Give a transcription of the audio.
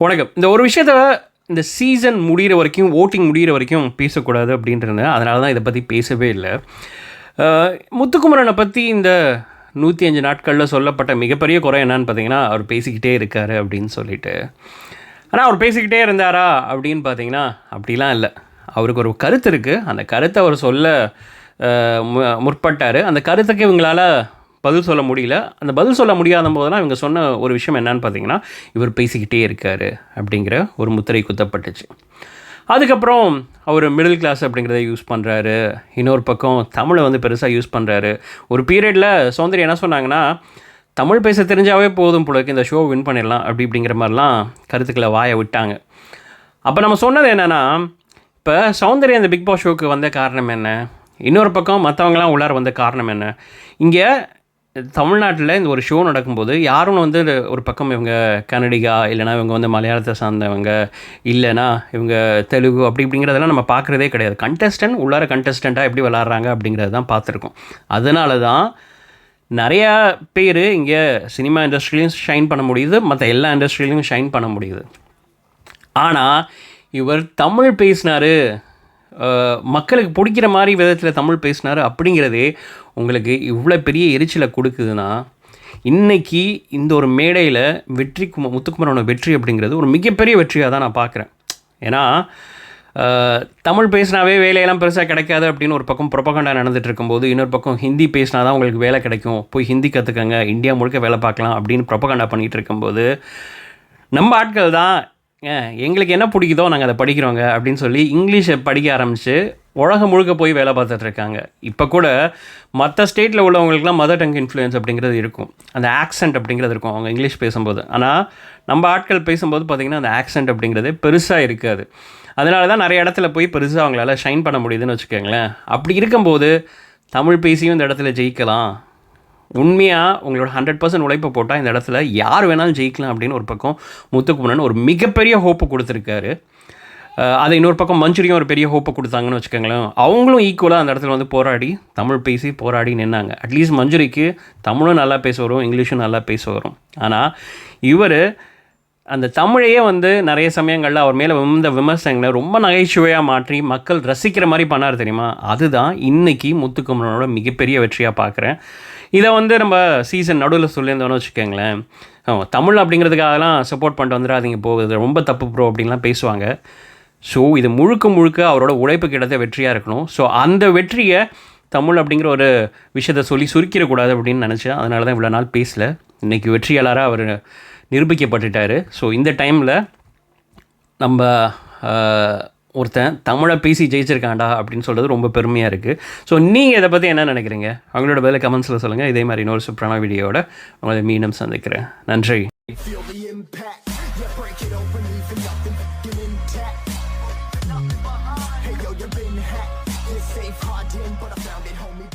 வணக்கம். இந்த ஒரு விஷயத்த இந்த சீசன் முடிகிற வரைக்கும், ஓட்டிங் முடிகிற வரைக்கும் பேசக்கூடாது அப்படின்ட்டு அதனால தான் இதை பற்றி பேசவே இல்லை. முத்துக்குமரனை பற்றி இந்த 105 நாட்களில் சொல்லப்பட்ட மிகப்பெரிய குறை என்னன்னு பார்த்தீங்கன்னா, அவர் பேசிக்கிட்டே இருக்கார் அப்படின்னு சொல்லிட்டு. ஆனால் அவர் பேசிக்கிட்டே இருந்தாரா அப்படின்னு பார்த்தீங்கன்னா அப்படிலாம் இல்லை. அவருக்கு ஒரு கருத்து இருக்குது. அந்த கருத்தை அவர் சொல்ல முற்பட்டார். அந்த கருத்துக்கு இவங்களால் பதில் சொல்ல முடியல. அந்த பதில் சொல்ல முடியாத போதெல்லாம் இவங்க சொன்ன ஒரு விஷயம் என்னன்னு பார்த்தீங்கன்னா, இவர் பேசிக்கிட்டே இருக்கார் அப்படிங்கிற ஒரு முத்திரை குத்தப்பட்டுச்சு. அதுக்கப்புறம் அவர் மிடில் கிளாஸ் அப்படிங்கிறத யூஸ் பண்ணுறாரு. இன்னொரு பக்கம் தமிழை வந்து பெருசாக யூஸ் பண்ணுறாரு. ஒரு பீரியடில் சௌந்தர்யா என்ன சொன்னாங்கன்னா, தமிழ் பேச தெரிஞ்சாவே போதும் போலக்கு இந்த ஷோ வின் பண்ணிடலாம் அப்படிங்கிற மாதிரிலாம் கருத்துக்களை வாய விட்டாங்க. அப்போ நம்ம சொன்னது என்னென்னா, இப்போ சௌந்தர்யா இந்த பிக் பாஸ் ஷோவுக்கு வந்த காரணம் என்ன? இன்னொரு பக்கம் மற்றவங்களாம் உள்ளார வந்த காரணம் என்ன? இங்கே தமிழ்நாட்டில் இந்த ஒரு ஷோ நடக்கும்போது யாரும் வந்து ஒரு பக்கம் இவங்க கன்னடிகா, இல்லைனா இவங்க வந்து மலையாளத்தை சார்ந்தவங்க, இல்லைனா இவங்க தெலுங்கு இப்படிங்கிறதெல்லாம் நம்ம பார்க்குறதே கிடையாது. கண்டஸ்டன்ட் உள்ளார கண்டஸ்டண்ட்டாக எப்படி விளாட்றாங்க அப்படிங்கிறது தான் பார்த்துருக்கோம். அதனால தான் நிறையா பேர் இங்கே சினிமா இண்டஸ்ட்ரியிலையும் ஷைன் பண்ண முடியுது, மற்ற எல்லா இண்டஸ்ட்ரியிலையும் ஷைன் பண்ண முடியுது. ஆனால் இவர் தமிழ் பேசினார், மக்களுக்கு பிடிக்கிற மாதிரி விதத்தில் தமிழ் பேசினார் அப்படிங்கிறதே உங்களுக்கு இவ்வளோ பெரிய எரிச்சலை கொடுக்குதுன்னா, இன்றைக்கி இந்த ஒரு மேடையில் முத்துக்குமரனோட வெற்றி அப்படிங்கிறது ஒரு மிகப்பெரிய வெற்றியாக தான் நான் பார்க்குறேன். ஏன்னா தமிழ் பேசினாவே வேலையெல்லாம் பெருசாக கிடைக்காது அப்படின்னு ஒரு பக்கம் ப்ரொபகண்டா நடந்துகிட்டு இருக்கும்போது, இன்னொரு பக்கம் ஹிந்தி பேசினா தான் உங்களுக்கு வேலை கிடைக்கும், போய் ஹிந்தி கற்றுக்கங்க, இந்தியா முழுக்க வேலை பார்க்கலாம் அப்படின்னு ப்ரொபகண்டா பண்ணிகிட்டு இருக்கும்போது, நம்ம ஆட்கள் தான் எங்களுக்கு என்ன பிடிக்குதோ நாங்கள் அதை படிக்கிறோங்க அப்படின்னு சொல்லி இங்கிலீஷை படிக்க ஆரம்பித்து உலகம் முழுக்க போய் வேலை பார்த்துட்ருக்காங்க. இப்போ கூட மற்ற ஸ்டேட்டில் உள்ளவங்களுக்குலாம் மதர் டங் இன்ஃப்ளூயன்ஸ் அப்படிங்கிறது இருக்கும், அந்த ஆக்சென்ட் அப்படிங்கிறது இருக்கும் அவங்க இங்கிலீஷ் பேசும்போது. ஆனால் நம்ம ஆட்கள் பேசும்போது பார்த்திங்கன்னா அந்த ஆக்சென்ட் அப்படிங்கிறது பெருசாக இருக்காது. அதனால தான் நிறைய இடத்துல போய் பெருசாக அவங்களால ஷைன் பண்ண முடியுதுன்னு வச்சுக்கோங்களேன். அப்படி இருக்கும்போது தமிழ் பேசியும் இந்த இடத்துல ஜெயிக்கலாம். உண்மையாக உங்களோட 100% உழைப்பை போட்டால் இந்த இடத்துல யார் வேணாலும் ஜெயிக்கலாம் அப்படின்னு ஒரு பக்கம் முத்துக்குமரன் ஒரு மிகப்பெரிய ஹோப்பு கொடுத்துருக்காரு. அதை இன்னொரு பக்கம் மஞ்சுரியும் ஒரு பெரிய ஹோப்பை கொடுத்தாங்கன்னு வச்சுக்கோங்களேன். அவங்களும் ஈக்குவலாக அந்த இடத்துல வந்து போராடி தமிழ் பேசி போராடி நின்னாங்க. அட்லீஸ்ட் மஞ்சுரிக்கு தமிழும் நல்லா பேச வரும், இங்கிலீஷும் நல்லா பேச வரும். ஆனால் இவர் அந்த தமிழையே வந்து நிறைய சமயங்களில் அவர் மேலே வந்த விமர்சனங்களை ரொம்ப நகைச்சுவையாக மாற்றி மக்கள் ரசிக்கிற மாதிரி பண்ணார் தெரியுமா? அதுதான் இன்றைக்கி முத்துக்குமரனோட மிகப்பெரிய வெற்றியாக பார்க்குறேன். இதை வந்து நம்ம சீசன் நடுவில் சொல்லியிருந்தோன்னு வச்சுக்கோங்களேன், தமிழ் அப்படிங்கிறதுக்காகலாம் சப்போர்ட் பண்ணிட்டு வந்துடாதீங்க, போகுது ரொம்ப தப்பு ப்ரோ அப்படின்லாம் பேசுவாங்க. ஸோ இது முழுக்க அவரோட உழைப்பு கிட்டத்த வெற்றியாக இருக்கணும். ஸோ அந்த வெற்றியை தமிழ் அப்படிங்கிற ஒரு விஷயத்தை சொல்லி சுருக்கிடக்கூடாது அப்படின்னு நினச்சேன். அதனால தான் இவ்வளோ நாள் பேசலை. இன்றைக்கி வெற்றியாளராக அவர் நிரூபிக்கப்பட்டுட்டார். ஸோ இந்த டைமில் நம்ம ஒருத்தன் தமிழை பேசி ஜெயிச்சிருக்காண்டா அப்படின்னு சொல்கிறது ரொம்ப பெருமையாக இருக்குது. ஸோ நீங்கள் இதை பற்றி என்ன நினைக்கிறீங்க? அவங்களோட பதில் கமெண்ட்ஸில் சொல்லுங்கள். இதே மாதிரி இன்னொரு சூப்பரான வீடியோவோட உங்களை மீண்டும் சந்திக்கிறேன். நன்றி. Hey yo, you've been hacked. This safe hard in, but I found it, homie.